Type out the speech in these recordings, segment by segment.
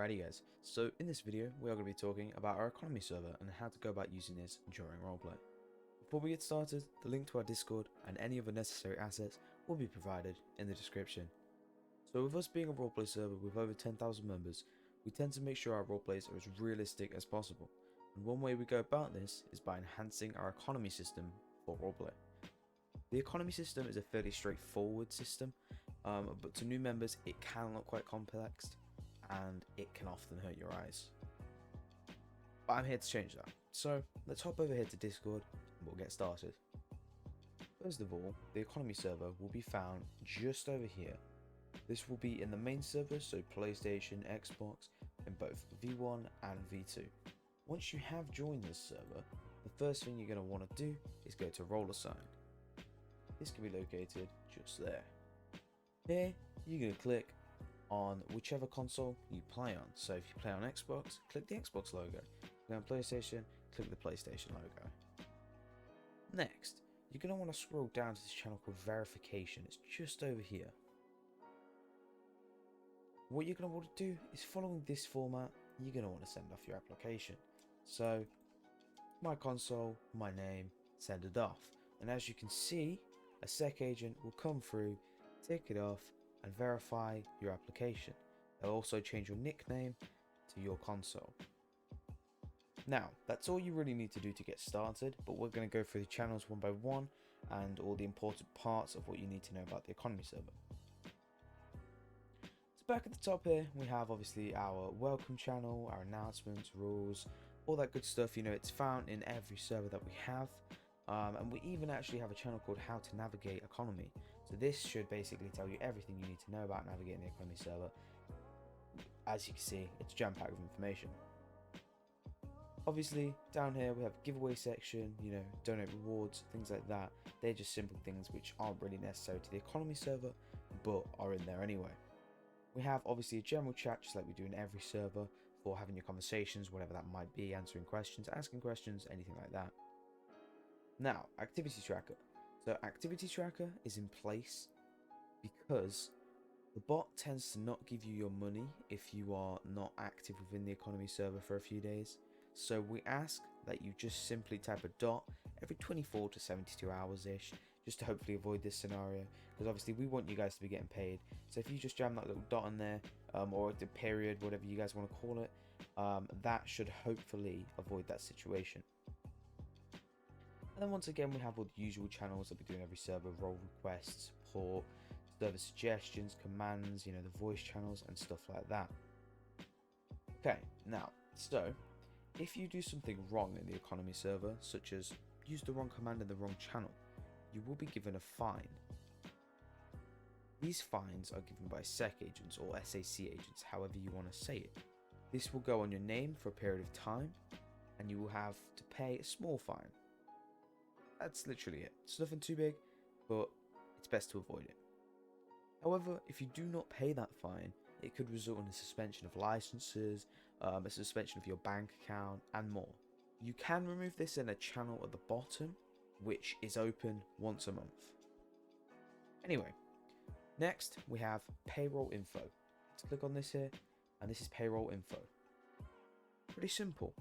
Alrighty guys, so in this video we are going to be talking about our economy server and how to go about using this during roleplay. Before we get started, the link to our Discord and any other necessary assets will be provided in the description. So with us being a roleplay server with over 10,000 members, we tend to make sure our roleplays are as realistic as possible, and one way we go about this is by enhancing our economy system for roleplay. The economy system is a fairly straightforward system, but to new members it can look quite complex and it can often hurt your eyes. But I'm here to change that. So let's hop over here to Discord and we'll get started. First of all, the economy server will be found just over here. This will be in the main server, so PlayStation, Xbox, in both V1 and V2. Once you have joined this server, the first thing you're going to want to do is go to role assign. This can be located just there. Here, you're going to click on whichever console you play on. So if you play on Xbox, click the Xbox logo. If you play on PlayStation, click the PlayStation logo. Next, you're going to want to scroll down to this channel called verification. It's just over here. What you're going to want to do is, following this format, you're going to want to send off your application. So my console, my name, send it off. And as you can see, a SEC agent will come through, tick it off, and verify your application. They'll also change your nickname to your console. Now, that's all you really need to do to get started, but we're going to go through the channels one by one and all the important parts of what you need to know about the economy server. So back at the top here, we have obviously our welcome channel, our announcements, rules, all that good stuff. You know, it's found in every server that we have. And we even actually have a channel called How to Navigate Economy. So this should basically tell you everything you need to know about navigating the economy server. As you can see, it's jam-packed with information. Obviously, down here we have a giveaway section, you know, donate rewards, things like that. They're just simple things which aren't really necessary to the economy server, but are in there anyway. We have obviously a general chat, just like we do in every server, for having your conversations, whatever that might be, answering questions, asking questions, anything like that. Now, activity tracker. So activity tracker is in place because the bot tends to not give you your money if you are not active within the economy server for a few days. So we ask that you just simply type a dot every 24 to 72 hours ish, just to hopefully avoid this scenario, because obviously we want you guys to be getting paid. So if you just jam that little dot in there, or the period, whatever you guys want to call it, that should hopefully avoid that situation. And then once again, we have all the usual channels that we do in every server: role requests, support, server suggestions, commands, you know, the voice channels and stuff like that. Okay, now, so if you do something wrong in the economy server, such as use the wrong command in the wrong channel, you will be given a fine. These fines are given by SEC agents or SAC agents, however you want to say it. This will go on your name for a period of time, and you will have to pay a small fine. That's literally it. It's nothing too big, but it's best to avoid it. However, if you do not pay that fine, it could result in a suspension of licenses, a suspension of your bank account, and more. You can remove this in a channel at the bottom, which is open once a month. Anyway, next we have payroll info. Let's click on this here, and this is payroll info. Pretty simple.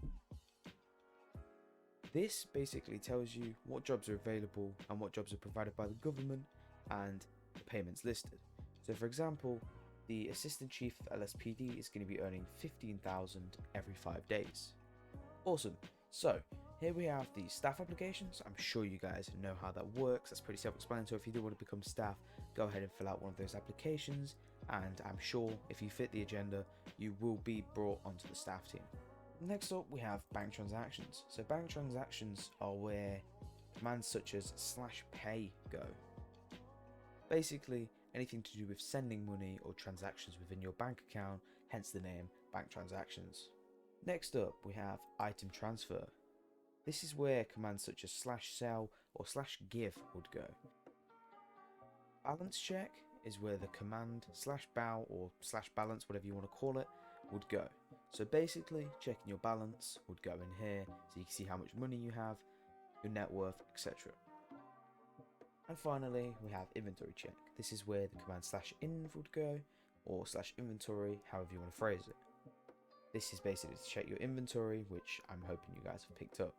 This basically tells you what jobs are available and what jobs are provided by the government and the payments listed. So for example, the assistant chief of LSPD is going to be earning 15,000 every 5 days. Awesome. So here we have the staff applications. I'm sure you guys know how that works. That's pretty self-explanatory. If you do want to become staff, go ahead and fill out one of those applications, and I'm sure if you fit the agenda, you will be brought onto the staff team. Next up, we have bank transactions. So bank transactions are where commands such as /pay go. Basically, anything to do with sending money or transactions within your bank account, hence the name bank transactions. Next up, we have item transfer. This is where commands such as /sell or /give would go. Balance check is where the command /bow or /balance, whatever you want to call it, would go. So basically, checking your balance would go in here, so you can see how much money you have, your net worth, etc. And finally, we have inventory check. This is where the command /inv would go, or /inventory, however you want to phrase it. This is basically to check your inventory, which I'm hoping you guys have picked up.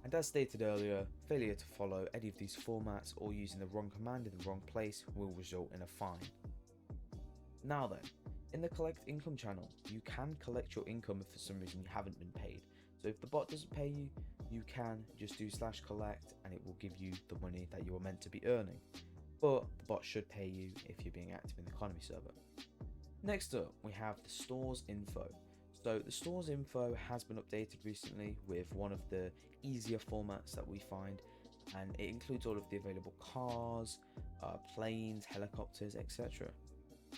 And as stated earlier, failure to follow any of these formats or using the wrong command in the wrong place will result in a fine. Now then, in the collect income channel, you can collect your income if for some reason you haven't been paid. So if the bot doesn't pay you, you can just do /collect and it will give you the money that you were meant to be earning. But the bot should pay you if you're being active in the economy server. Next up, we have the store's info. So the store's info has been updated recently with one of the easier formats that we find, and it includes all of the available cars, planes, helicopters, etc.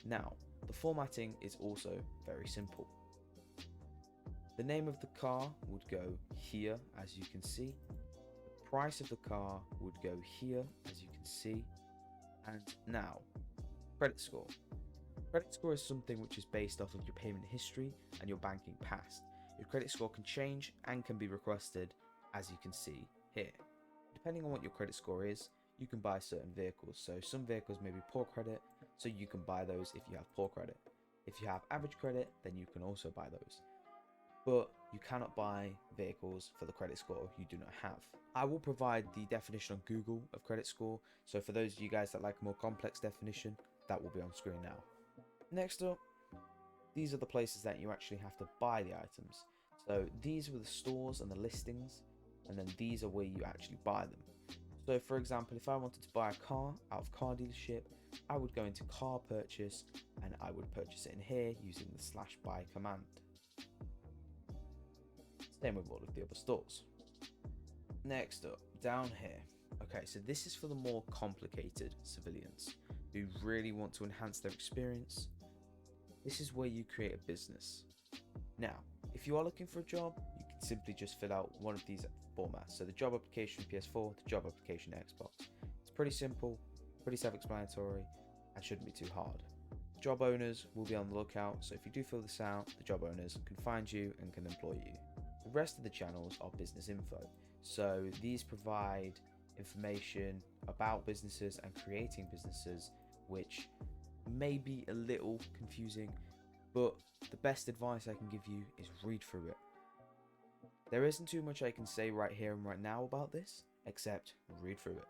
Now, the formatting is also very simple. The name of the car would go here, as you can see. The price of the car would go here, as you can see. And now, credit score. Credit score is something which is based off of your payment history and your banking past. Your credit score can change and can be requested, as you can see here. Depending on what your credit score is, you can buy certain vehicles. So some vehicles may be poor credit, so you can buy those if you have poor credit. If you have average credit, then you can also buy those. But you cannot buy vehicles for the credit score you do not have. I will provide the definition on Google of credit score, so for those of you guys that like a more complex definition, that will be on screen now. Next up, these are the places that you actually have to buy the items. So these were the stores and the listings, and then these are where you actually buy them. So for example, if I wanted to buy a car out of car dealership, I would go into car purchase and I would purchase it in here using the /buy command. Same with all of the other stores. Next up, down here. Okay, so this is for the more complicated civilians who really want to enhance their experience. This is where you create a business. Now, if you are looking for a job, you can simply just fill out one of these formats. So the job application PS4, the job application Xbox. It's pretty simple, pretty self-explanatory, and shouldn't be too hard. Job owners will be on the lookout, so if you do fill this out, the job owners can find you and can employ you. The rest of the channels are business info. So these provide information about businesses and creating businesses, which may be a little confusing, but the best advice I can give you is read through it. There isn't too much I can say right here and right now about this, except read through it.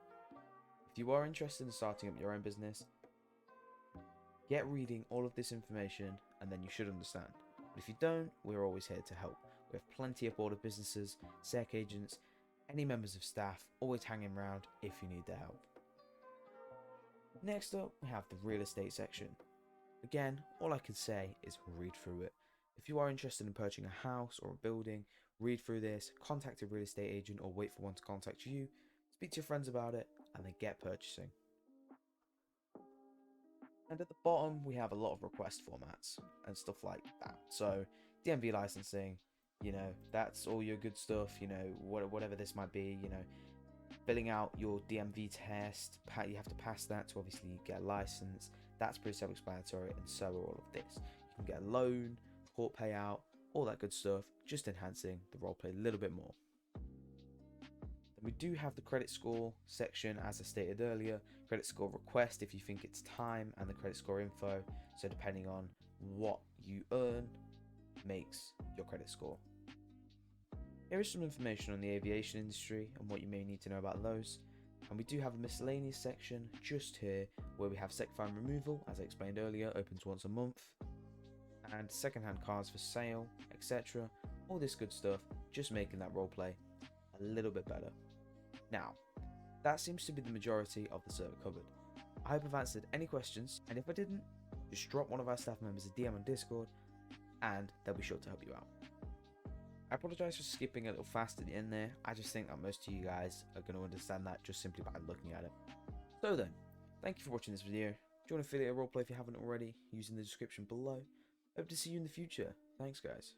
If you are interested in starting up your own business, get reading all of this information and then you should understand. But if you don't, we're always here to help. We have plenty of board of businesses, SEC agents, any members of staff always hanging around if you need their help. Next up, we have the real estate section. Again, all I can say is read through it. If you are interested in purchasing a house or a building, read through this, contact a real estate agent or wait for one to contact you, speak to your friends about it, and then get purchasing. And at the bottom, we have a lot of request formats and stuff like that. So DMV licensing, that's all your good stuff, whatever this might be, filling out your DMV test, you have to pass that to obviously get a license. That's pretty self-explanatory, and so are all of this. You can get a loan, court payout, all that good stuff, just enhancing the roleplay a little bit more. Then we do have the credit score section, as I stated earlier, credit score request if you think it's time, and the credit score info, so depending on what you earn makes your credit score. Here is some information on the aviation industry and what you may need to know about those. And we do have a miscellaneous section just here where we have sec fine removal, as I explained earlier, opens once a month, and secondhand cars for sale, etc. All this good stuff, just making that roleplay a little bit better. Now, that seems to be the majority of the server covered. I hope I've answered any questions, and if I didn't, just drop one of our staff members a DM on Discord and they'll be sure to help you out. I apologise for skipping a little fast at the end there. I just think that most of you guys are going to understand that just simply by looking at it. So then, thank you for watching this video. Join affiliate roleplay if you haven't already, using the description below. Hope to see you in the future. Thanks guys.